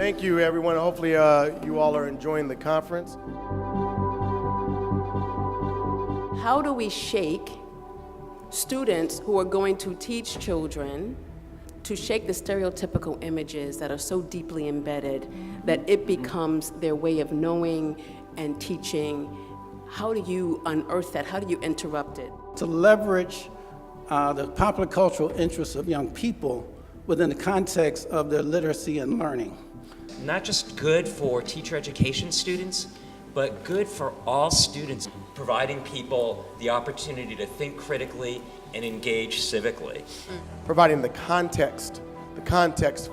Thank you, everyone. Hopefully you all are enjoying the conference. How do we shake students who are going to teach children to shake the stereotypical images that are so deeply embedded that it becomes their way of knowing and teaching? How do you unearth that? How do you interrupt it? To leverage the popular cultural interests of young people within the context of their literacy and learning. Not just good for teacher education students, but good for all students, providing people the opportunity to think critically and engage civically. Providing the context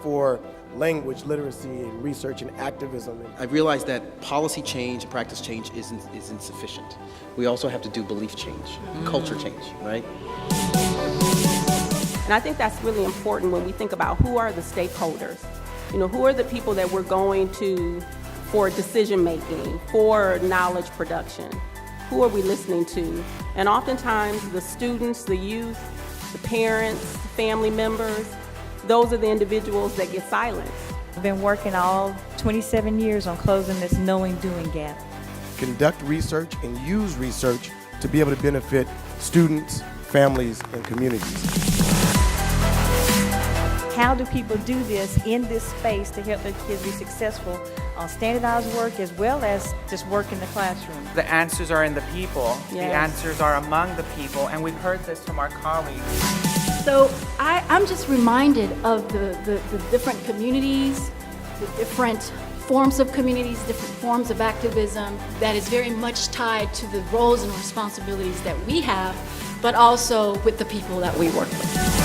for language literacy and research and activism. I realized that policy change, practice change isn't sufficient. We also have to do belief change, culture change, right? And I think that's really important when we think about who are the stakeholders. You know, who are the people that we're going to for decision making, for knowledge production? Who are we listening to? And oftentimes the students, the youth, the parents, family members, those are the individuals that get silenced. I've been working all 27 years on closing this knowing-doing gap. Conduct research and use research to be able to benefit students, families, and communities. How do people do this in this space to help their kids be successful on standardized work as well as just work in the classroom? The answers are in the people. Yes. The answers are among the people, and we've heard this from our colleagues. So I'm just reminded of the different communities, the different forms of communities, different forms of activism that is very much tied to the roles and responsibilities that we have, but also with the people that we work with.